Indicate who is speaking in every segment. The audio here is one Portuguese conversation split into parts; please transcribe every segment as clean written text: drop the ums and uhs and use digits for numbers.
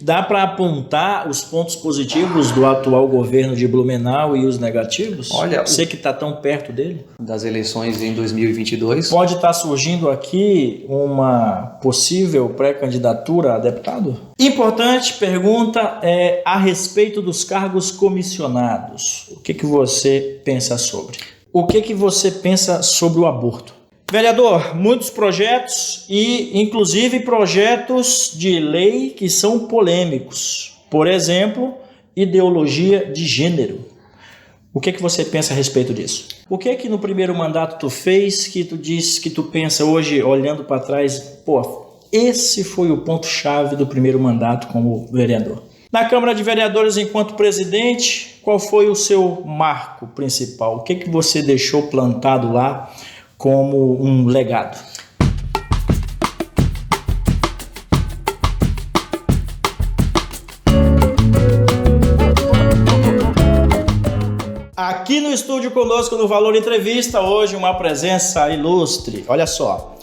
Speaker 1: Dá para apontar os pontos positivos do atual governo de Blumenau e os negativos?
Speaker 2: Olha,
Speaker 1: você que está tão perto dele.
Speaker 2: Das eleições em 2022.
Speaker 1: Pode estar surgindo aqui uma possível pré-candidatura a deputado? Importante pergunta é a respeito dos cargos comissionados. O que você pensa sobre? O que você pensa sobre o aborto? Vereador, muitos projetos e inclusive projetos de lei que são polêmicos. Por exemplo, ideologia de gênero. O que você pensa a respeito disso? O que no primeiro mandato tu fez que tu diz que tu pensa hoje, olhando para trás, pô, esse foi o ponto-chave do primeiro mandato como vereador? Na Câmara de Vereadores, enquanto presidente, qual foi o seu marco principal? O que você deixou plantado lá como um legado? Aqui no estúdio conosco no Valor Entrevista, hoje uma presença ilustre. Olha só,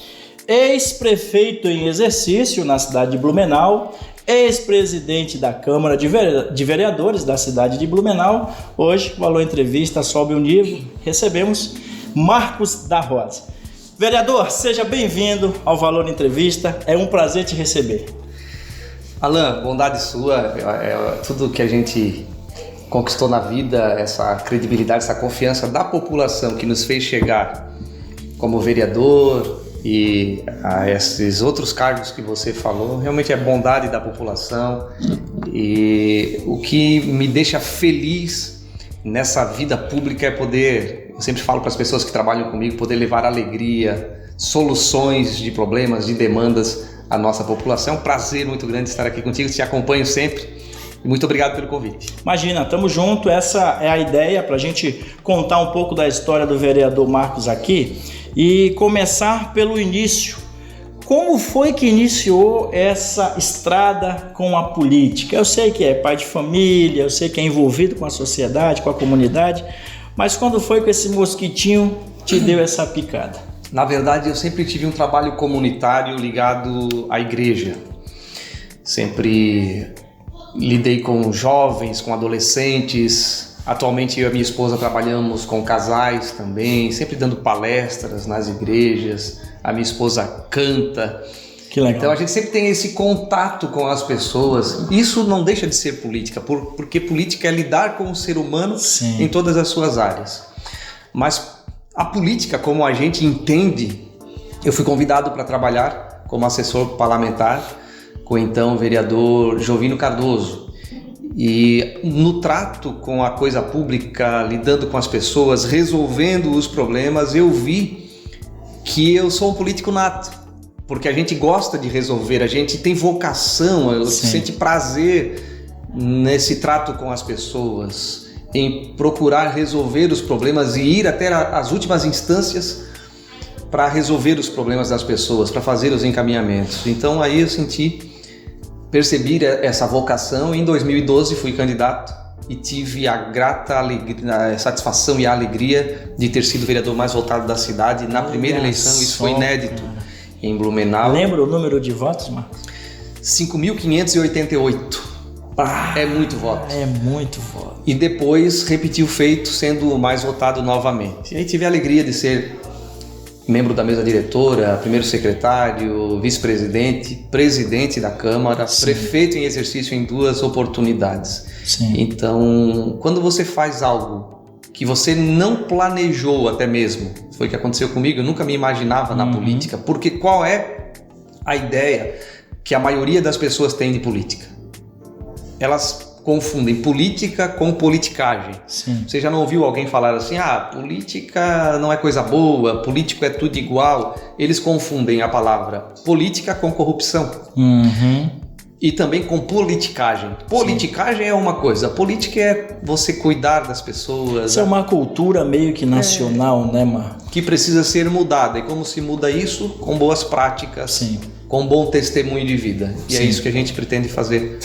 Speaker 1: ex-prefeito em exercício na cidade de Blumenau, ex-presidente da Câmara de Vereadores da cidade de Blumenau. Hoje, Valor Entrevista sobe o nível, recebemos Marcos da Rosa. Vereador, seja bem-vindo ao Valor Entrevista, é um prazer te receber.
Speaker 2: Alan, bondade sua, tudo que a gente conquistou na vida, essa credibilidade, essa confiança da população que nos fez chegar como vereador e a esses outros cargos que você falou, realmente é bondade da população. E o que me deixa feliz nessa vida pública é poder, eu sempre falo para as pessoas que trabalham comigo, poder levar alegria, soluções de problemas, de demandas à nossa população. É um prazer muito grande estar aqui contigo, te acompanho sempre. Muito obrigado pelo convite.
Speaker 1: Imagina, estamos juntos, essa é a ideia para a gente contar um pouco da história do vereador Marcos aqui e começar pelo início. Como foi que iniciou essa estrada com a política? Eu sei que é pai de família, eu sei que é envolvido com a sociedade, com a comunidade, mas quando foi que esse mosquitinho te deu essa picada?
Speaker 2: Na verdade, eu sempre tive um trabalho comunitário ligado à igreja. Sempre lidei com jovens, com adolescentes. Atualmente eu e a minha esposa trabalhamos com casais também, sempre dando palestras nas igrejas. A minha esposa canta.
Speaker 1: Que legal.
Speaker 2: Então a gente sempre tem esse contato com as pessoas. Isso não deixa de ser política, porque política é lidar com o ser humano. Sim. Em todas as suas áreas. Mas a política, como a gente entende, eu fui convidado para trabalhar como assessor parlamentar com o então vereador Jovino Cardoso. E no trato com a coisa pública, lidando com as pessoas, resolvendo os problemas, eu vi que eu sou um político nato, porque a gente gosta de resolver, a gente tem vocação, sente prazer nesse trato com as pessoas, em procurar resolver os problemas e ir até as últimas instâncias para resolver os problemas das pessoas, para fazer os encaminhamentos. Então aí eu percebi essa vocação. Em 2012 fui candidato e tive a grata a satisfação e a alegria de ter sido o vereador mais votado da cidade na primeira eleição. Isso foi inédito em Blumenau.
Speaker 1: Lembra o número de votos, Marcos?
Speaker 2: 5.588. É muito voto.
Speaker 1: É muito voto.
Speaker 2: E depois repeti o feito, sendo o mais votado novamente. E aí tive a alegria de ser membro da mesa diretora, primeiro secretário, vice-presidente, presidente da Câmara, sim, prefeito em exercício em 2 oportunidades. Sim. Então, quando você faz algo que você não planejou até mesmo, foi o que aconteceu comigo, eu nunca me imaginava na política, porque qual é a ideia que a maioria das pessoas tem de política? Elas confundem política com politicagem. Sim. Você já não ouviu alguém falar assim, política não é coisa boa, político é tudo igual? Eles confundem a palavra política com corrupção. E também com politicagem. Politicagem Sim. é uma coisa, política é você cuidar das pessoas.
Speaker 1: Isso é uma cultura meio que nacional, né, Marcos?
Speaker 2: Que precisa ser mudada. E como se muda isso? Com boas práticas, Sim. com bom testemunho de vida. E Sim. é isso que a gente pretende fazer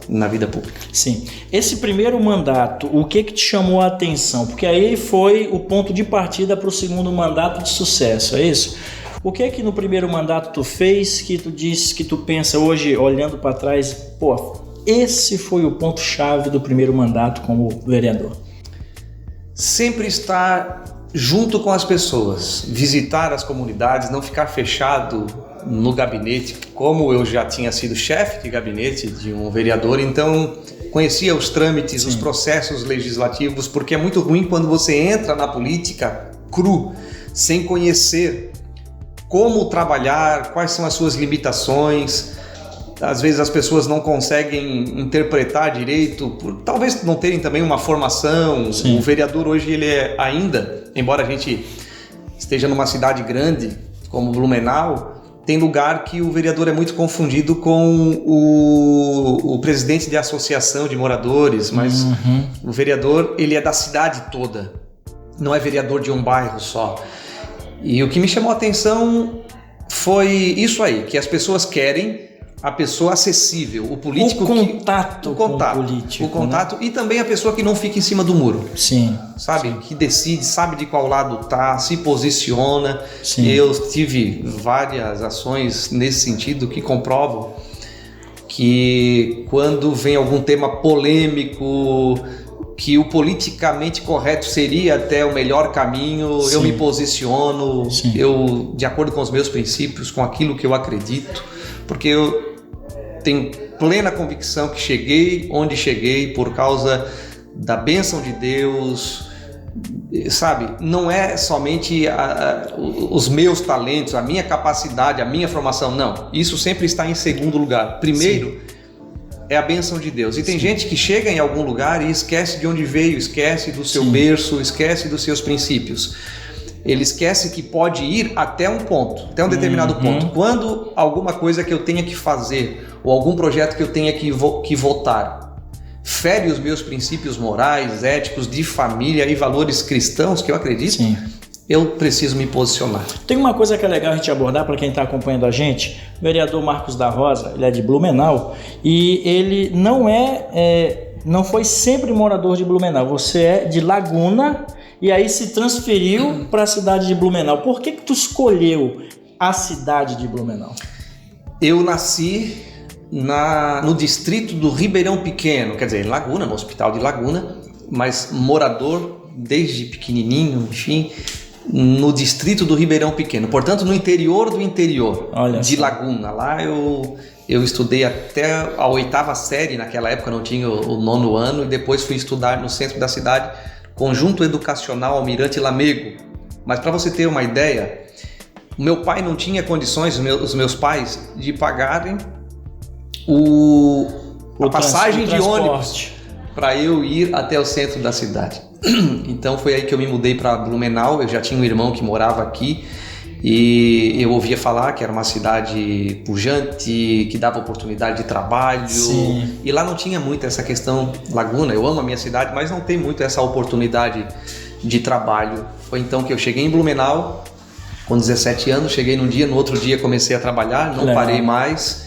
Speaker 2: na vida pública.
Speaker 1: Sim. Esse primeiro mandato, o que te chamou a atenção? Porque aí foi o ponto de partida para o segundo mandato de sucesso, é isso? O que no primeiro mandato tu fez que tu disse, que tu pensa hoje, olhando para trás, pô, esse foi o ponto-chave do primeiro mandato como vereador?
Speaker 2: Sempre estar junto com as pessoas, visitar as comunidades, não ficar fechado no gabinete, como eu já tinha sido chefe de gabinete de um vereador, então conhecia os trâmites, os processos legislativos, porque é muito ruim quando você entra na política cru, sem conhecer como trabalhar, quais são as suas limitações. Às vezes as pessoas não conseguem interpretar direito, por talvez não terem também uma formação. O vereador hoje, ele é ainda, embora a gente esteja numa cidade grande como Blumenau, tem lugar que o vereador é muito confundido com o presidente de associação de moradores, mas o vereador, ele é da cidade toda, não é vereador de um bairro só. E o que me chamou a atenção foi isso aí, que as pessoas querem a pessoa acessível, o político,
Speaker 1: o contato com o político,
Speaker 2: o contato, né? E também a pessoa que não fica em cima do muro.
Speaker 1: Sim.
Speaker 2: Sabe? Sim. Que decide, sabe de qual lado tá, se posiciona.
Speaker 1: Sim.
Speaker 2: Eu tive várias ações nesse sentido que comprovam que quando vem algum tema polêmico, que o politicamente correto seria até o melhor caminho, sim, eu me posiciono, sim, eu, de acordo com os meus princípios, com aquilo que eu acredito, porque eu tenho plena convicção que cheguei onde cheguei por causa da bênção de Deus, sabe? Não é somente os meus talentos, a minha capacidade, a minha formação, não. Isso sempre está em segundo lugar. Primeiro, sim, é a bênção de Deus. E tem, sim, gente que chega em algum lugar e esquece de onde veio, esquece do seu, sim, berço, esquece dos seus princípios. Ele esquece que pode ir até um ponto, até um determinado ponto. Quando alguma coisa que eu tenha que fazer ou algum projeto que eu tenha que votar fere os meus princípios morais, éticos, de família e valores cristãos que eu acredito, sim, eu preciso me posicionar.
Speaker 1: Tem uma coisa que é legal a gente abordar para quem está acompanhando a gente. O vereador Marcos da Rosa, ele é de Blumenau e ele não foi sempre morador de Blumenau. Você é de Laguna e aí se transferiu para a cidade de Blumenau. Por que tu escolheu a cidade de Blumenau?
Speaker 2: Eu nasci no distrito do Ribeirão Pequeno, quer dizer, em Laguna, no hospital de Laguna, mas morador desde pequenininho, enfim, no distrito do Ribeirão Pequeno, portanto no interior do interior. Olha de só. Laguna. Lá eu estudei até a 8ª série, naquela época não tinha o 9º ano, e depois fui estudar no centro da cidade, Conjunto Educacional Almirante Lamego. Mas para você ter uma ideia, o meu pai não tinha condições, os meus pais, de pagarem a passagem de ônibus para eu ir até o centro da cidade. Então foi aí que eu me mudei para Blumenau. Eu já tinha um irmão que morava aqui e eu ouvia falar que era uma cidade pujante, que dava oportunidade de trabalho. Sim. E lá não tinha muito essa questão. Laguna, eu amo a minha cidade, mas não tem muito essa oportunidade de trabalho. Foi então que eu cheguei em Blumenau com 17 anos, cheguei num dia, no outro dia comecei a trabalhar, não parei mais.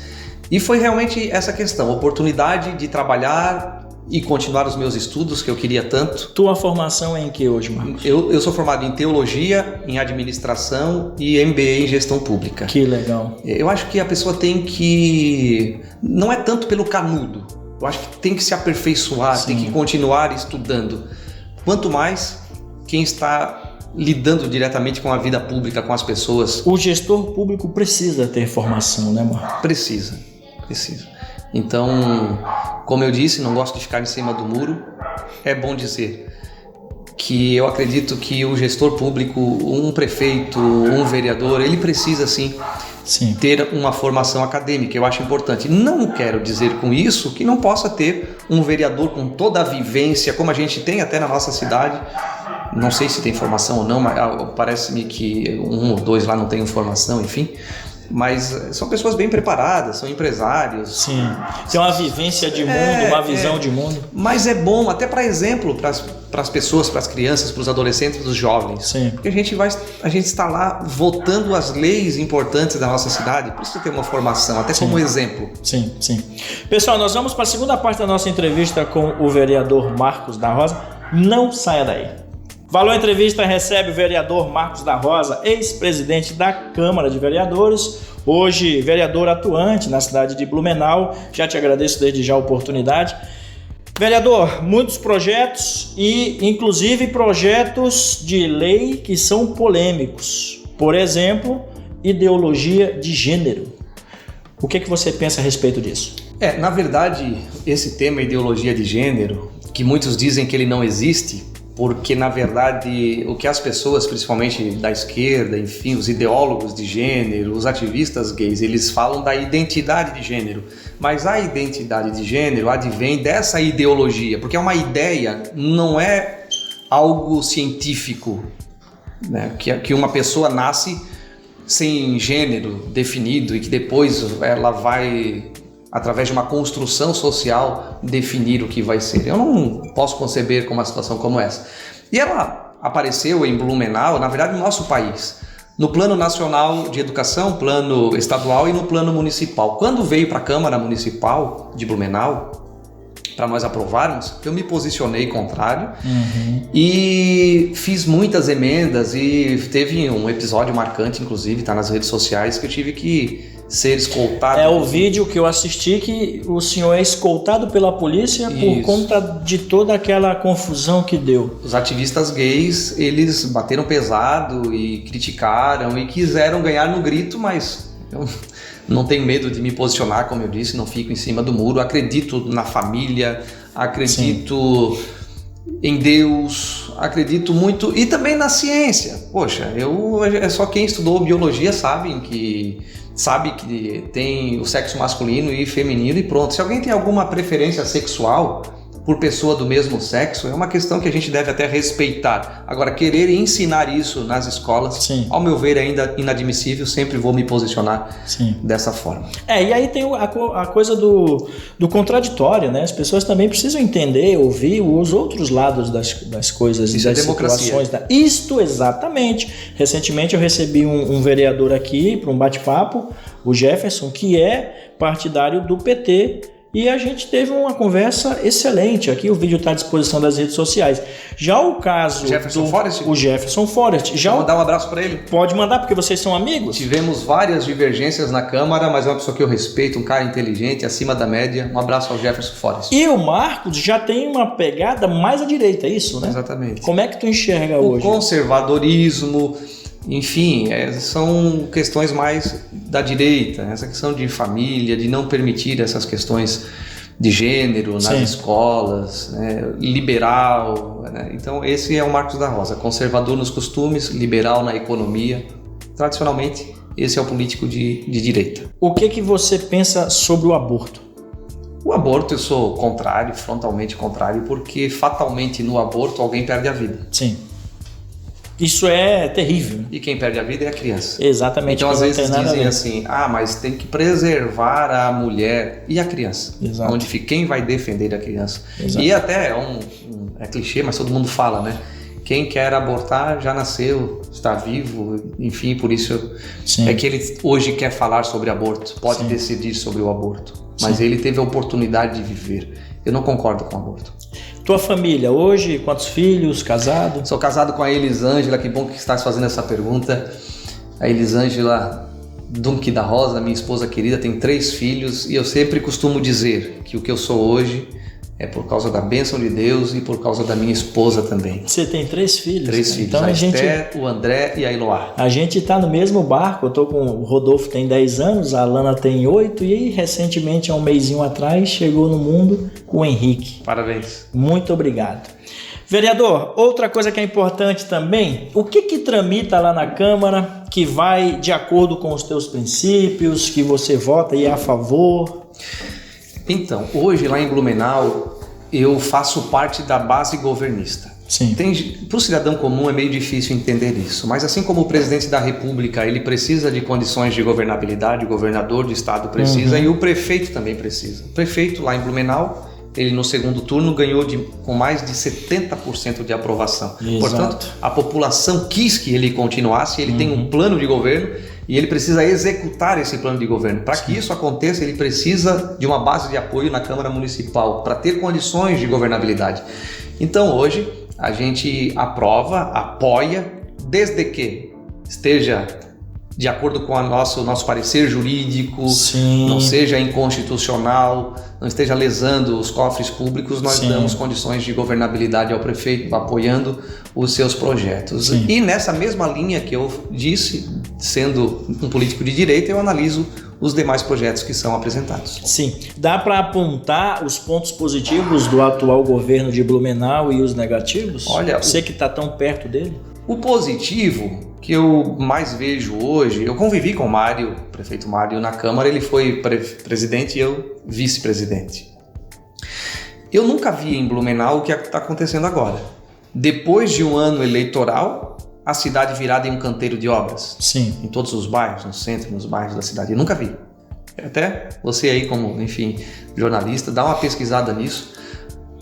Speaker 2: E foi realmente essa questão, oportunidade de trabalhar e continuar os meus estudos, que eu queria tanto.
Speaker 1: Tua formação é em que hoje, Marcos?
Speaker 2: Eu sou formado em teologia, em administração e MBA em gestão pública.
Speaker 1: Que legal.
Speaker 2: Eu acho que a pessoa tem que... Não é tanto pelo canudo. Eu acho que tem que se aperfeiçoar, sim, tem que continuar estudando. Quanto mais quem está lidando diretamente com a vida pública, com as pessoas.
Speaker 1: O gestor público precisa ter formação, né, Marcos?
Speaker 2: Precisa. Então, como eu disse, não gosto de ficar em cima do muro. É bom dizer que eu acredito que o gestor público, um prefeito, um vereador, ele precisa sim, ter uma formação acadêmica. Eu acho importante. Não quero dizer com isso que não possa ter um vereador com toda a vivência, como a gente tem até na nossa cidade. Não sei se tem formação ou não, mas parece-me que 1 ou 2 lá não tem formação, enfim. Mas são pessoas bem preparadas, são empresários.
Speaker 1: Sim, tem uma vivência de mundo, uma visão de mundo.
Speaker 2: Mas é bom até para exemplo, para as pessoas, para as crianças, para os adolescentes, para os jovens.
Speaker 1: Sim.
Speaker 2: Porque a gente está lá votando as leis importantes da nossa cidade, por isso tem uma formação, até como exemplo.
Speaker 1: Sim. Pessoal, nós vamos para a segunda parte da nossa entrevista com o vereador Marcos da Rosa. Não saia daí. Valor Entrevista recebe o vereador Marcos da Rosa, ex-presidente da Câmara de Vereadores, hoje vereador atuante na cidade de Blumenau. Já te agradeço desde já a oportunidade. Vereador, muitos projetos e inclusive projetos de lei que são polêmicos. Por exemplo, ideologia de gênero. O que você pensa a respeito disso?
Speaker 2: Na verdade, esse tema ideologia de gênero, que muitos dizem que ele não existe, porque na verdade o que as pessoas, principalmente da esquerda, enfim, os ideólogos de gênero, os ativistas gays, eles falam da identidade de gênero, mas a identidade de gênero advém dessa ideologia, porque é uma ideia, não é algo científico, né? Que uma pessoa nasce sem gênero definido e que depois ela vai, através de uma construção social, definir o que vai ser. Eu não posso conceber com uma situação como essa. E ela apareceu em Blumenau, na verdade no nosso país, no plano nacional de educação, plano estadual e no plano municipal. Quando veio para a Câmara Municipal de Blumenau, para nós aprovarmos, eu me posicionei contrário e fiz muitas emendas e teve um episódio marcante, inclusive, está nas redes sociais, que eu tive que ser escoltado.
Speaker 1: É o vídeo que eu assisti que o senhor é escoltado pela polícia por conta de toda aquela confusão que deu.
Speaker 2: Os ativistas gays, eles bateram pesado e criticaram e quiseram ganhar no grito, mas eu não tenho medo de me posicionar, como eu disse, não fico em cima do muro. Acredito na família, acredito em Deus, acredito muito e também na ciência. Poxa, só quem estudou biologia sabe que tem o sexo masculino e feminino e pronto. Se alguém tem alguma preferência sexual por pessoa do mesmo sexo, é uma questão que a gente deve até respeitar. Agora, querer ensinar isso nas escolas, ao meu ver, é ainda inadmissível, sempre vou me posicionar dessa forma.
Speaker 1: E aí tem a coisa do contraditório, né? As pessoas também precisam entender, ouvir os outros lados das coisas,
Speaker 2: isso
Speaker 1: das
Speaker 2: é democracia.
Speaker 1: situações. Isto, exatamente. Recentemente eu recebi um vereador aqui para um bate-papo, o Jefferson, que é partidário do PT, e a gente teve uma conversa excelente. Aqui o vídeo está à disposição das redes sociais. Já o caso
Speaker 2: Forrest?
Speaker 1: O Jefferson Forrest.
Speaker 2: Vou mandar um abraço para ele?
Speaker 1: Pode mandar, porque vocês são amigos.
Speaker 2: Tivemos várias divergências na Câmara, mas é uma pessoa que eu respeito, um cara inteligente, acima da média. Um abraço ao Jefferson Forrest.
Speaker 1: E o Marcos já tem uma pegada mais à direita, é isso, né?
Speaker 2: Exatamente.
Speaker 1: Como é que tu enxerga hoje?
Speaker 2: O conservadorismo, enfim, são questões mais da direita, essa questão de família, de não permitir essas questões de gênero nas escolas, né, liberal, né? Então esse é o Marcos da Rosa, conservador nos costumes, liberal na economia. Tradicionalmente, esse é o político de direita.
Speaker 1: O que você pensa sobre o aborto?
Speaker 2: O aborto eu sou contrário, frontalmente contrário, porque fatalmente no aborto alguém perde a vida.
Speaker 1: Sim. Isso é terrível.
Speaker 2: E quem perde a vida é a criança.
Speaker 1: Exatamente.
Speaker 2: Então, às vezes dizem assim, mas tem que preservar a mulher e a criança.
Speaker 1: Exato.
Speaker 2: Onde fica quem vai defender a criança.
Speaker 1: Exato.
Speaker 2: E até é clichê, mas todo mundo fala, né? Quem quer abortar já nasceu, está vivo, enfim, por isso é que ele hoje quer falar sobre aborto, pode decidir sobre o aborto. Mas ele teve a oportunidade de viver. Eu não concordo com o aborto.
Speaker 1: Tua família hoje, quantos filhos, casado?
Speaker 2: Sou casado com a Elisângela, que bom que estás fazendo essa pergunta. A Elisângela Dunque da Rosa, minha esposa querida, tem 3 filhos e eu sempre costumo dizer que o que eu sou hoje é por causa da bênção de Deus e por causa da minha esposa também.
Speaker 1: Você tem 3 filhos?
Speaker 2: 3 filhos, então, a Esther, o André e a Eloá.
Speaker 1: A gente está no mesmo barco, eu tô com o Rodolfo tem 10 anos, a Alana tem 8 e aí, recentemente, há um mesinho atrás, chegou no mundo o Henrique.
Speaker 2: Parabéns.
Speaker 1: Muito obrigado. Vereador, outra coisa que é importante também, o que tramita lá na Câmara que vai de acordo com os teus princípios, que você vota e é a favor?
Speaker 2: Então, hoje lá em Blumenau, eu faço parte da base governista.
Speaker 1: Sim.
Speaker 2: Para o cidadão comum é meio difícil entender isso, mas assim como o presidente da República, ele precisa de condições de governabilidade, o governador do estado precisa e o prefeito também precisa. O prefeito lá em Blumenau, ele no segundo turno ganhou com mais de 70% de aprovação.
Speaker 1: Exato.
Speaker 2: Portanto, a população quis que ele continuasse, ele tem um plano de governo e ele precisa executar esse plano de governo. Para que isso aconteça, ele precisa de uma base de apoio na Câmara Municipal, para ter condições de governabilidade. Então hoje a gente apoia, desde que esteja de acordo com o nosso parecer jurídico,
Speaker 1: Sim.
Speaker 2: não seja inconstitucional, não esteja lesando os cofres públicos, nós
Speaker 1: Sim.
Speaker 2: damos condições de governabilidade ao prefeito, apoiando os seus projetos.
Speaker 1: Sim.
Speaker 2: E nessa mesma linha que eu disse, sendo um político de direita, eu analiso os demais projetos que são apresentados.
Speaker 1: Sim. Dá para apontar os pontos positivos do atual governo de Blumenau e os negativos?
Speaker 2: Olha,
Speaker 1: você que está tão perto dele?
Speaker 2: O positivo que eu mais vejo hoje, eu convivi com o Mário, o prefeito Mário, na Câmara, ele foi presidente e eu vice-presidente. Eu nunca vi em Blumenau o que está acontecendo agora. Depois de um ano eleitoral, a cidade virada em um canteiro de obras.
Speaker 1: Sim.
Speaker 2: Em todos os bairros, no centro, nos bairros da cidade. Eu nunca vi. Até você aí como, enfim, jornalista, dá uma pesquisada nisso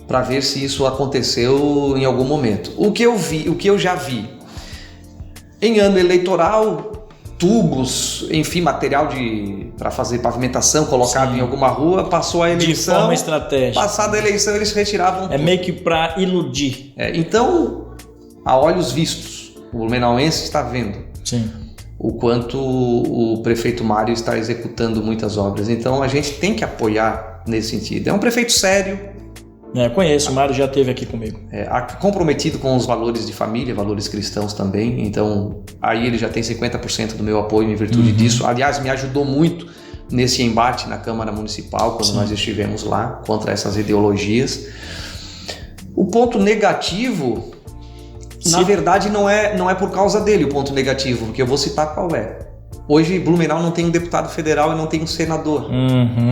Speaker 2: para ver se isso aconteceu em algum momento. O que eu já vi em ano eleitoral, tubos, enfim, material para fazer pavimentação colocado
Speaker 1: Sim.
Speaker 2: em alguma rua, passou a eleição.
Speaker 1: De forma estratégica.
Speaker 2: Passada a eleição, eles retiravam tudo.
Speaker 1: meio que para iludir.
Speaker 2: Então, a olhos vistos, o blumenauense está vendo.
Speaker 1: Sim.
Speaker 2: O quanto o prefeito Mário está executando muitas obras. Então, a gente tem que apoiar nesse sentido. É um prefeito sério.
Speaker 1: Conheço, o Mário já esteve aqui comigo.
Speaker 2: Comprometido com os valores de família, valores cristãos também. Então, aí ele já tem 50% do meu apoio em virtude disso. Aliás, me ajudou muito nesse embate na Câmara Municipal, quando nós estivemos lá, contra essas ideologias. O ponto negativo, na verdade, não é por causa dele o ponto negativo, porque eu vou citar qual é. Hoje, Blumenau não tem um deputado federal e não tem um senador.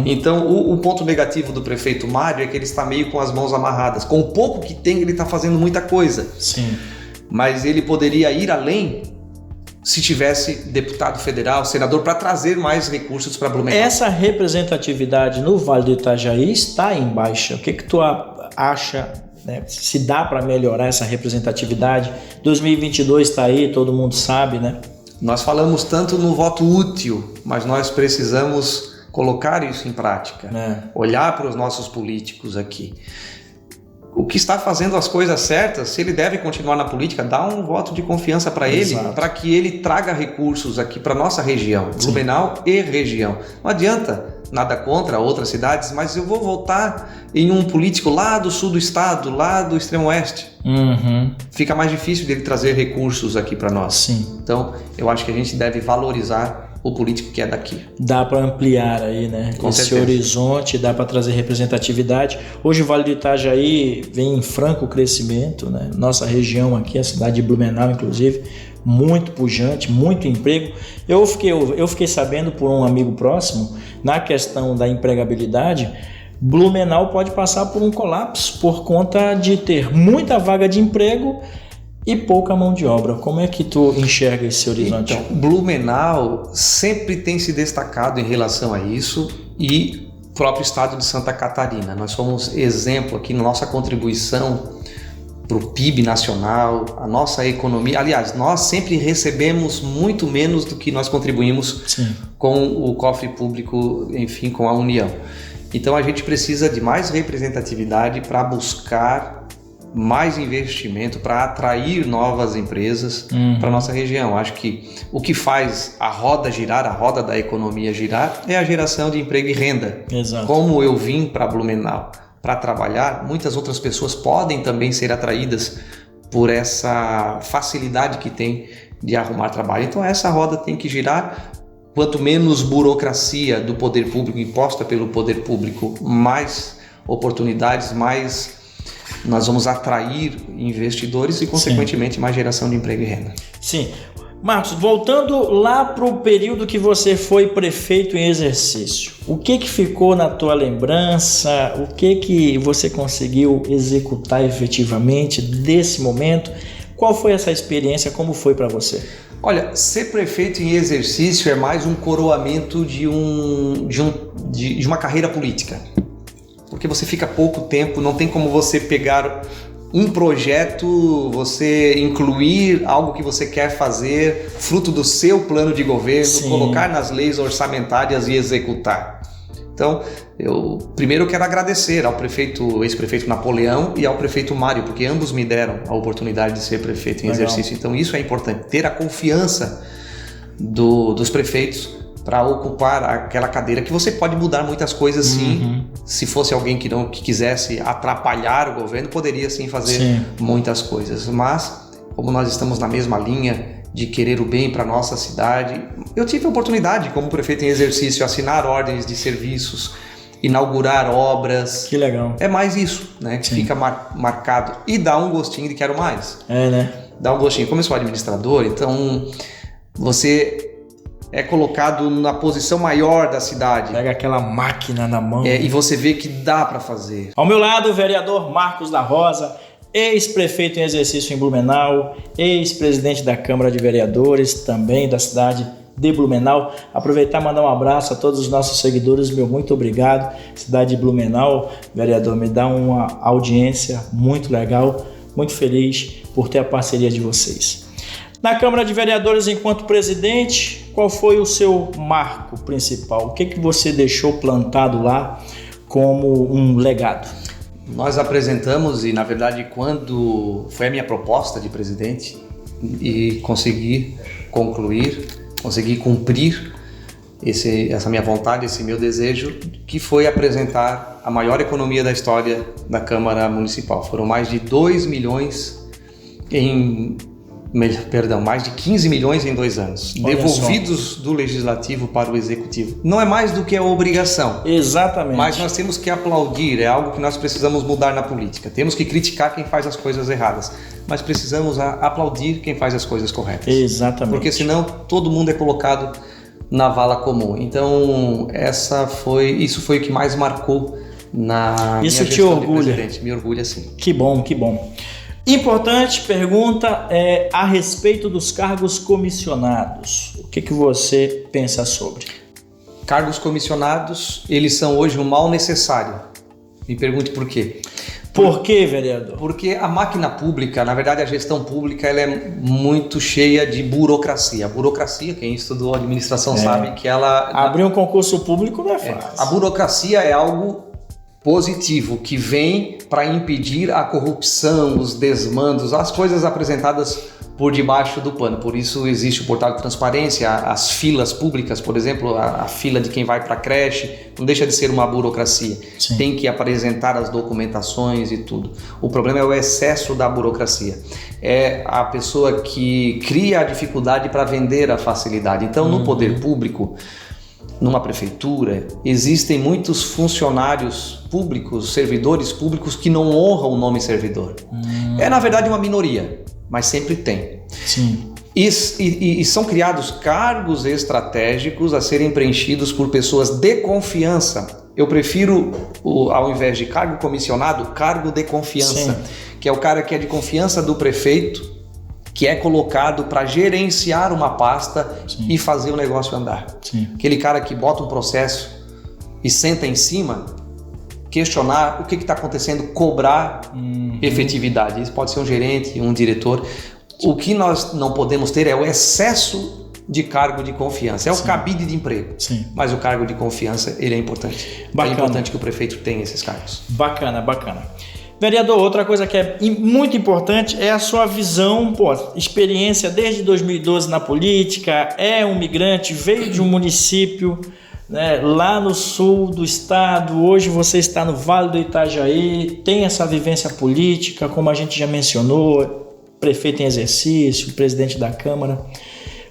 Speaker 2: Então, o ponto negativo do prefeito Mário é que ele está meio com as mãos amarradas. Com o pouco que tem, ele está fazendo muita coisa.
Speaker 1: Sim.
Speaker 2: Mas ele poderia ir além se tivesse deputado federal, senador, para trazer mais recursos para Blumenau.
Speaker 1: Essa representatividade no Vale do Itajaí está em baixa. O que tu acha, né? Se dá para melhorar essa representatividade? 2022 está aí, todo mundo sabe, né?
Speaker 2: Nós falamos tanto no voto útil, mas nós precisamos colocar isso em prática. Olhar para os nossos políticos aqui. O que está fazendo as coisas certas, se ele deve continuar na política, dá um voto de confiança para ele, para que ele traga recursos aqui para nossa região, Blumenau e região. Não adianta, nada contra outras cidades, mas eu vou votar em um político lá do sul do estado, lá do extremo oeste. Fica mais difícil dele trazer recursos aqui para nós.
Speaker 1: Sim.
Speaker 2: Então, eu acho que a gente deve valorizar o político que é daqui.
Speaker 1: Dá para ampliar aí, né?
Speaker 2: Com
Speaker 1: esse
Speaker 2: certeza.
Speaker 1: Horizonte, dá para trazer representatividade. Hoje o Vale do Itajaí vem em franco crescimento, né? Nossa região aqui, a cidade de Blumenau, inclusive, muito pujante, muito emprego. Eu fiquei sabendo por um amigo próximo, na questão da empregabilidade, Blumenau pode passar por um colapso por conta de ter muita vaga de emprego e pouca mão de obra. Como é que tu enxerga esse horizonte?
Speaker 2: Então, Blumenau sempre tem se destacado em relação a isso e o próprio estado de Santa Catarina. Nós somos exemplo aqui na nossa contribuição para o PIB nacional, a nossa economia. Aliás, nós sempre recebemos muito menos do que nós contribuímos com o cofre público, enfim, com a União. Então a gente precisa de mais representatividade para buscar mais investimento, para atrair novas empresas para a nossa região. Acho que o que faz a roda girar, a roda da economia girar, é a geração de emprego e renda.
Speaker 1: Exato.
Speaker 2: Como eu vim para Blumenau para trabalhar, muitas outras pessoas podem também ser atraídas por essa facilidade que tem de arrumar trabalho. Então essa roda tem que girar. Quanto menos burocracia do poder público imposta pelo poder público, mais oportunidades, mais nós vamos atrair investidores e, consequentemente, mais geração de emprego e renda.
Speaker 1: Sim. Marcos, voltando lá para o período que você foi prefeito em exercício, o que ficou na tua lembrança? O que você conseguiu executar efetivamente desse momento? Qual foi essa experiência? Como foi para você?
Speaker 2: Olha, ser prefeito em exercício é mais um coroamento de uma carreira política. Porque você fica pouco tempo, não tem como você pegar um projeto, você incluir algo que você quer fazer, fruto do seu plano de governo, colocar nas leis orçamentárias e executar. Então, eu primeiro quero agradecer ao ex-prefeito Napoleão e ao prefeito Mário, porque ambos me deram a oportunidade de ser prefeito em exercício. Então, isso é importante, ter a confiança dos prefeitos para ocupar aquela cadeira, que você pode mudar muitas coisas sim. Se fosse alguém que quisesse atrapalhar o governo, poderia sim fazer muitas coisas, mas como nós estamos na mesma linha de querer o bem para nossa cidade, eu tive a oportunidade, como prefeito em exercício, assinar ordens de serviços, inaugurar obras.
Speaker 1: Que legal.
Speaker 2: É mais isso, né, que fica marcado e dá um gostinho de quero mais.
Speaker 1: Né?
Speaker 2: Dá um gostinho. Como eu sou administrador, então você é colocado na posição maior da cidade.
Speaker 1: Pega aquela máquina na mão.
Speaker 2: E você vê que dá para fazer.
Speaker 1: Ao meu lado, o vereador Marcos da Rosa, ex-prefeito em exercício em Blumenau, ex-presidente da Câmara de Vereadores, também da cidade de Blumenau. Aproveitar e mandar um abraço a todos os nossos seguidores, meu muito obrigado. Cidade de Blumenau, vereador, me dá uma audiência muito legal, muito feliz por ter a parceria de vocês. Na Câmara de Vereadores, enquanto presidente, qual foi o seu marco principal? O que você deixou plantado lá como um legado?
Speaker 2: Nós apresentamos e, na verdade, quando foi a minha proposta de presidente e consegui concluir, consegui cumprir essa minha vontade, esse meu desejo, que foi apresentar a maior economia da história da Câmara Municipal. Foram mais de 2 milhões mais de 15 milhões em 2 anos, devolvidos do Legislativo para o Executivo. Não é mais do que a obrigação.
Speaker 1: Exatamente.
Speaker 2: Mas nós temos que aplaudir, é algo que nós precisamos mudar na política. Temos que criticar quem faz as coisas erradas, mas precisamos aplaudir quem faz as coisas corretas.
Speaker 1: Exatamente.
Speaker 2: Porque senão todo mundo é colocado na vala comum. Então isso foi o que mais marcou na minha gestão de presidente. Me orgulha sim.
Speaker 1: Que bom, que bom. Importante pergunta a respeito dos cargos comissionados. O que você pensa sobre?
Speaker 2: Cargos comissionados, eles são hoje um mal necessário. Me pergunte por quê.
Speaker 1: Por quê, vereador?
Speaker 2: Porque a máquina pública, na verdade a gestão pública, ela é muito cheia de burocracia. A burocracia, quem estudou administração sabe que ela...
Speaker 1: Abrir um concurso público não é fácil.
Speaker 2: A burocracia é algo positivo, que vem para impedir a corrupção, os desmandos, as coisas apresentadas por debaixo do pano. Por isso existe o portal de transparência, as filas públicas, por exemplo, a fila de quem vai para a creche, não deixa de ser uma burocracia.
Speaker 1: Sim.
Speaker 2: Tem que apresentar as documentações e tudo. O problema é o excesso da burocracia. É a pessoa que cria a dificuldade para vender a facilidade. Então, no poder público, numa prefeitura, existem muitos funcionários públicos, servidores públicos que não honram o nome servidor. É, na verdade, uma minoria, mas sempre tem.
Speaker 1: Sim.
Speaker 2: E são criados cargos estratégicos a serem preenchidos por pessoas de confiança. Eu prefiro, ao invés de cargo comissionado, cargo de confiança. Sim. Que é o cara que é de confiança do prefeito, que é colocado para gerenciar uma pasta e fazer o negócio andar.
Speaker 1: Sim.
Speaker 2: Aquele cara que bota um processo e senta em cima, questionar o que está acontecendo, cobrar efetividade. Isso pode ser um gerente, um diretor. O que nós não podemos ter é o excesso de cargo de confiança. É o cabide de emprego.
Speaker 1: Sim.
Speaker 2: Mas o cargo de confiança, ele é importante.
Speaker 1: Bacana.
Speaker 2: É importante que o prefeito tenha esses cargos.
Speaker 1: Bacana, bacana. Vereador, outra coisa que é muito importante é a sua visão, experiência desde 2012 na política, é um migrante, veio de um município, né, lá no sul do estado, hoje você está no Vale do Itajaí, tem essa vivência política, como a gente já mencionou, prefeito em exercício, presidente da Câmara.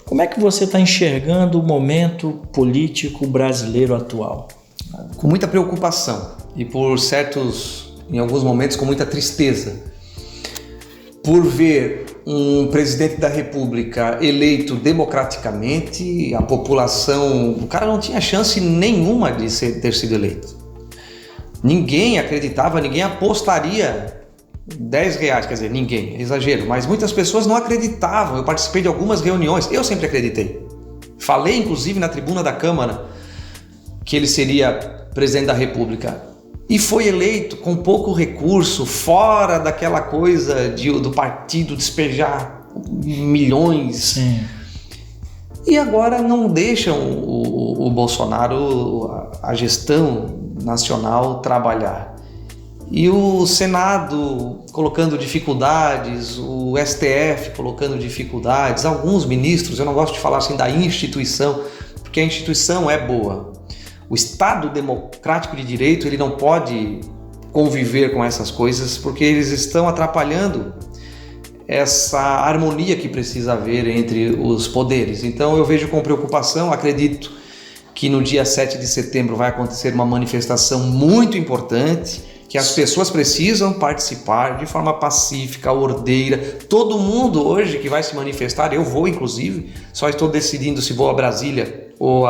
Speaker 1: Como é que você está enxergando o momento político brasileiro atual?
Speaker 2: Com muita preocupação e em alguns momentos com muita tristeza, por ver um presidente da República eleito democraticamente, a população, o cara não tinha chance nenhuma de ter sido eleito. Ninguém acreditava, ninguém apostaria R$10, quer dizer, ninguém, exagero, mas muitas pessoas não acreditavam. Eu participei de algumas reuniões, eu sempre acreditei. Falei, inclusive, na tribuna da Câmara que ele seria presidente da República. E foi eleito com pouco recurso, fora daquela coisa do partido despejar milhões.
Speaker 1: Sim.
Speaker 2: E agora não deixam o Bolsonaro, a gestão nacional, trabalhar. E o Senado colocando dificuldades, o STF colocando dificuldades, alguns ministros, eu não gosto de falar assim da instituição, porque a instituição é boa. O Estado democrático de direito, ele não pode conviver com essas coisas, porque eles estão atrapalhando essa harmonia que precisa haver entre os poderes. Então eu vejo com preocupação, acredito que no dia 7 de setembro vai acontecer uma manifestação muito importante, que as pessoas precisam participar de forma pacífica, ordeira. Todo mundo hoje que vai se manifestar, eu vou inclusive, só estou decidindo se vou a Brasília ou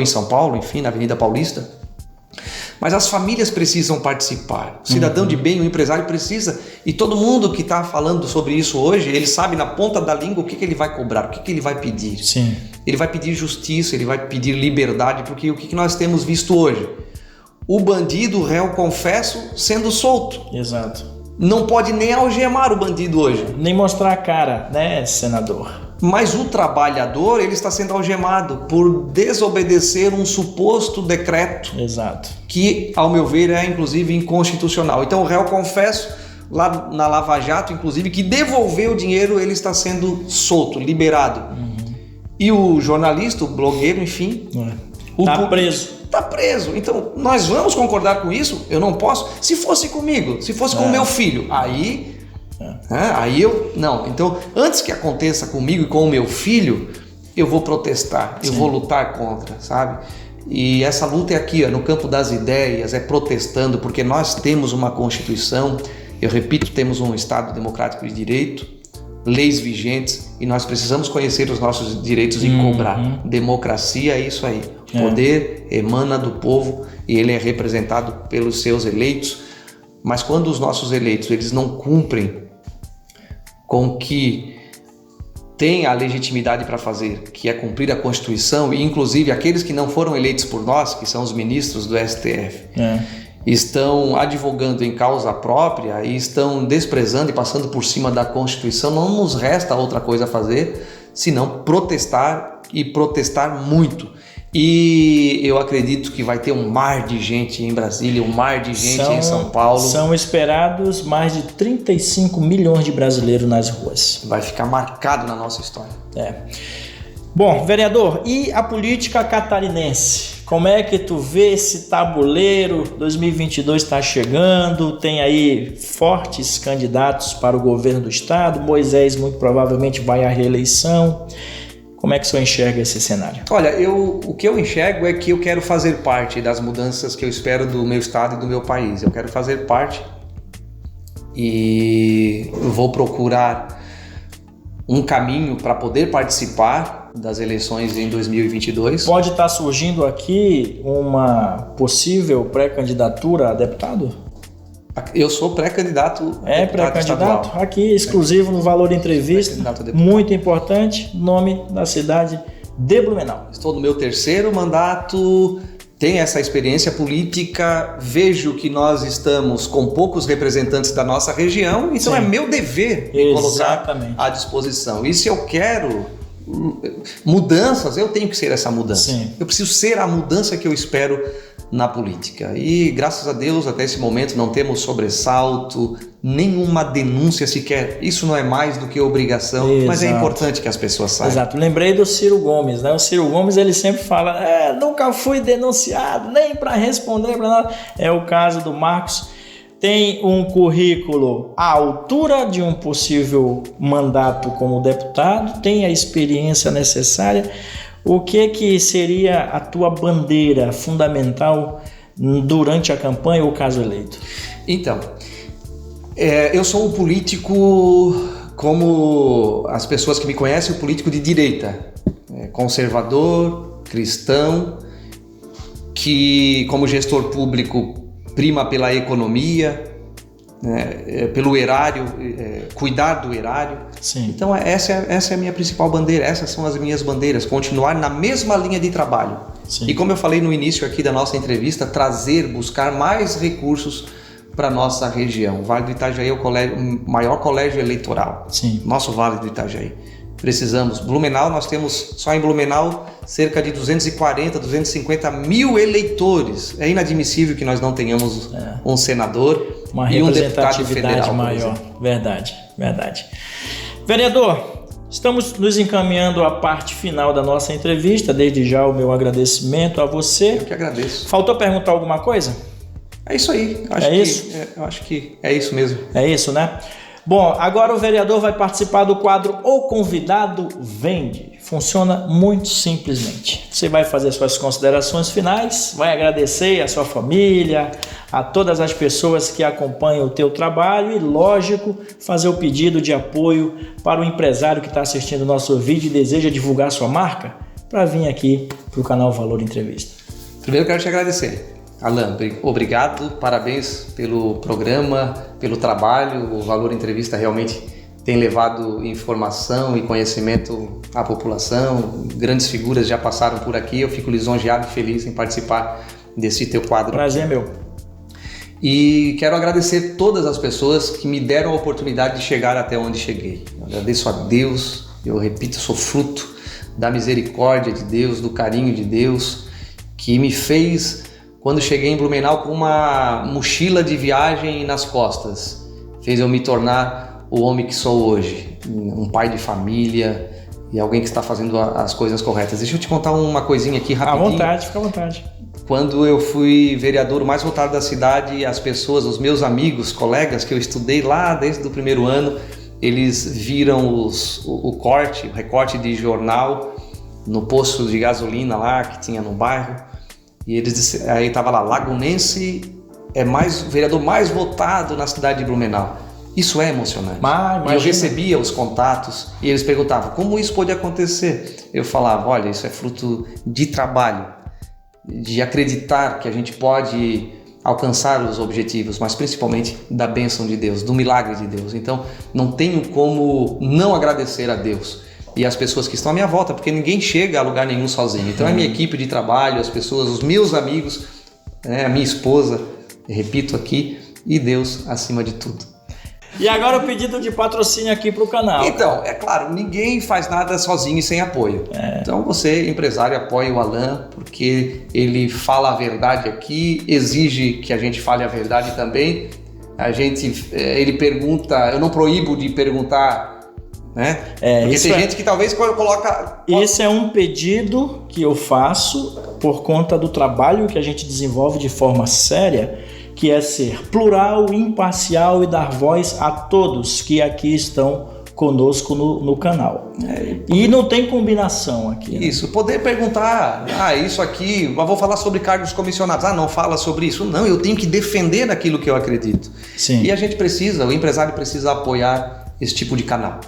Speaker 2: em São Paulo, enfim, na Avenida Paulista. Mas as famílias precisam participar, o cidadão de bem, o empresário precisa, e todo mundo que está falando sobre isso hoje, ele sabe na ponta da língua o que ele vai cobrar, o que ele vai pedir.
Speaker 1: Sim.
Speaker 2: Ele vai pedir justiça, ele vai pedir liberdade, porque o que nós temos visto hoje? O bandido, o réu confesso, sendo solto.
Speaker 1: Exato.
Speaker 2: Não pode nem algemar o bandido hoje.
Speaker 1: Nem mostrar a cara, né, senador?
Speaker 2: Mas o trabalhador, ele está sendo algemado por desobedecer um suposto decreto.
Speaker 1: Exato. Que,
Speaker 2: ao meu ver, é inclusive inconstitucional. Então o réu confesso, lá na Lava Jato, inclusive, que devolveu o dinheiro, ele está sendo solto, liberado. E o jornalista, o blogueiro, enfim...
Speaker 1: Está preso.
Speaker 2: Está preso. Então, nós vamos concordar com isso? Eu não posso. Se fosse comigo, se fosse com o meu filho, aí eu... Não. Então, antes que aconteça comigo e com o meu filho, eu vou protestar, eu vou lutar contra, sabe? E essa luta é aqui, no campo das ideias, é protestando, porque nós temos uma Constituição, eu repito, temos um Estado democrático de direito, leis vigentes, e nós precisamos conhecer os nossos direitos e cobrar. Democracia é isso aí. O poder emana do povo e ele é representado pelos seus eleitos, mas quando os nossos eleitos eles não cumprem com o que tem a legitimidade para fazer, que é cumprir a Constituição, e inclusive aqueles que não foram eleitos por nós, que são os ministros do STF, estão advogando em causa própria e estão desprezando e passando por cima da Constituição, não nos resta outra coisa a fazer senão protestar, e protestar muito. E eu acredito que vai ter um mar de gente em Brasília, um mar de gente em São Paulo.
Speaker 1: São esperados mais de 35 milhões de brasileiros nas ruas.
Speaker 2: Vai ficar marcado na nossa história.
Speaker 1: Bom, vereador, e a política catarinense? Como é que tu vê esse tabuleiro? 2022 está chegando, tem aí fortes candidatos para o governo do estado. Moisés muito provavelmente vai à reeleição. Como é que o senhor enxerga esse cenário?
Speaker 2: Olha, o que eu enxergo é que eu quero fazer parte das mudanças que eu espero do meu estado e do meu país. Eu quero fazer parte e eu vou procurar um caminho para poder participar das eleições em 2022.
Speaker 1: Pode estar surgindo aqui uma possível pré-candidatura a deputado?
Speaker 2: Eu sou pré-candidato.
Speaker 1: Pré-candidato? Aqui, exclusivo no Valor Entrevista. Muito importante, nome da cidade de Blumenau.
Speaker 2: Estou no meu 3º mandato, tenho essa experiência política, vejo que nós estamos com poucos representantes da nossa região, então é meu dever me colocar à disposição. E se eu quero mudanças, eu tenho que ser essa mudança. Eu preciso ser a mudança que eu espero na política. E graças a Deus, até esse momento, não temos sobressalto, nenhuma denúncia sequer. Isso não é mais do que obrigação, mas é importante que as pessoas saibam.
Speaker 1: Exato. Lembrei do Ciro Gomes, né? O Ciro Gomes, ele sempre fala, nunca fui denunciado, nem para responder para nada. É o caso do Marcos. Tem um currículo à altura de um possível mandato como deputado, tem a experiência necessária. O que seria a tua bandeira fundamental durante a campanha ou caso eleito?
Speaker 2: Então, eu sou um político, como as pessoas que me conhecem, um político de direita, conservador, cristão, que como gestor público prima pela economia, pelo erário, cuidar do erário. Então essa é a minha principal bandeira, essas são as minhas bandeiras, continuar na mesma linha de trabalho. E como eu falei no início aqui da nossa entrevista, buscar mais recursos para a nossa região. O Vale do Itajaí é o maior colégio eleitoral, nosso Vale do Itajaí. precisamos. Blumenau, nós temos só em Blumenau cerca de 240, 250 mil eleitores. É inadmissível que nós não tenhamos um senador
Speaker 1: e um deputado federal maior. Verdade. Vereador, estamos nos encaminhando à parte final da nossa entrevista. Desde já o meu agradecimento a você.
Speaker 2: Eu que agradeço.
Speaker 1: Faltou perguntar alguma coisa?
Speaker 2: É isso aí. Eu acho que é isso mesmo.
Speaker 1: É isso, né? Bom, agora o vereador vai participar do quadro O Convidado Vende. Funciona muito simplesmente. Você vai fazer suas considerações finais, vai agradecer a sua família, a todas as pessoas que acompanham o teu trabalho e, lógico, fazer o pedido de apoio para o empresário que está assistindo o nosso vídeo e deseja divulgar sua marca para vir aqui para o canal Valor Entrevista.
Speaker 2: Primeiro quero te agradecer. Alan, obrigado, parabéns pelo programa, pelo trabalho. O Valor Entrevista realmente tem levado informação e conhecimento à população. Grandes figuras já passaram por aqui. Eu fico lisonjeado e feliz em participar desse teu quadro.
Speaker 1: Prazer, meu.
Speaker 2: E quero agradecer todas as pessoas que me deram a oportunidade de chegar até onde cheguei. Eu agradeço a Deus, eu repito, sou fruto da misericórdia de Deus, do carinho de Deus, que me fez... Quando cheguei em Blumenau com uma mochila de viagem nas costas, fez eu me tornar o homem que sou hoje, um pai de família e alguém que está fazendo as coisas corretas. Deixa eu te contar uma coisinha aqui rapidinho.
Speaker 1: À vontade, fica à vontade.
Speaker 2: Quando eu fui vereador o mais votado da cidade, as pessoas, os meus amigos, colegas que eu estudei lá desde o primeiro ano, eles viram o recorte de jornal no posto de gasolina lá que tinha no bairro. E eles disseram, aí estava lá, Lagunense é o vereador mais votado na cidade de Blumenau. Isso é emocionante. E eu recebia os contatos e eles perguntavam, como isso pode acontecer? Eu falava, olha, isso é fruto de trabalho, de acreditar que a gente pode alcançar os objetivos, mas principalmente da bênção de Deus, do milagre de Deus. Então, não tenho como não agradecer a Deus e as pessoas que estão à minha volta, porque ninguém chega a lugar nenhum sozinho. Então, a minha equipe de trabalho, as pessoas, os meus amigos, a minha esposa, repito aqui, e Deus acima de tudo.
Speaker 1: E agora o pedido de patrocínio aqui para o canal.
Speaker 2: Então, é claro, ninguém faz nada sozinho e sem apoio. Então, você, empresário, apoie o Alan, porque ele fala a verdade aqui, exige que a gente fale a verdade também. Ele pergunta, eu não proíbo de perguntar, né? Porque tem gente que talvez coloca...
Speaker 1: Esse é um pedido que eu faço por conta do trabalho que a gente desenvolve de forma séria, que é ser plural, imparcial e dar voz a todos que aqui estão conosco no canal. E não tem combinação aqui. Né?
Speaker 2: Isso, poder perguntar, isso aqui, eu vou falar sobre cargos comissionados. Não fala sobre isso. Não, eu tenho que defender aquilo que eu acredito.
Speaker 1: Sim.
Speaker 2: E a gente precisa, o empresário precisa apoiar esse tipo de canal.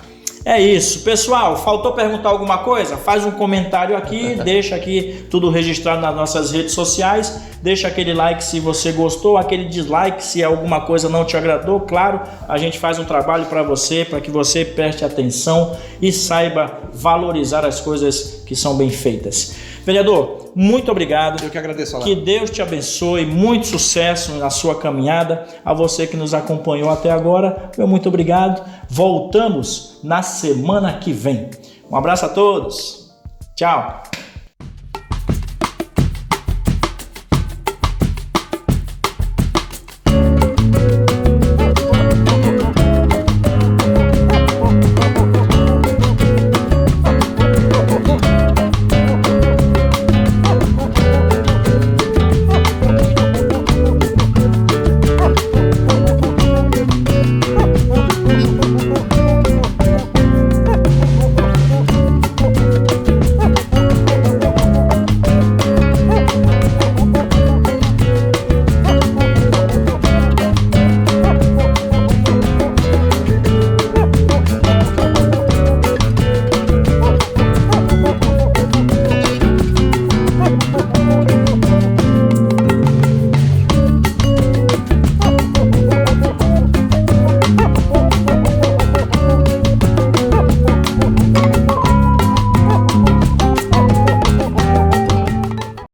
Speaker 1: É isso. Pessoal, faltou perguntar alguma coisa? Faz um comentário aqui, deixa aqui tudo registrado nas nossas redes sociais, deixa aquele like se você gostou, aquele dislike se alguma coisa não te agradou. Claro, a gente faz um trabalho para você, para que você preste atenção e saiba valorizar as coisas que são bem feitas. Vereador, muito obrigado.
Speaker 2: Eu que agradeço, Alan.
Speaker 1: Que Deus te abençoe, muito sucesso na sua caminhada. A você que nos acompanhou até agora, meu muito obrigado. Voltamos na semana que vem. Um abraço a todos. Tchau.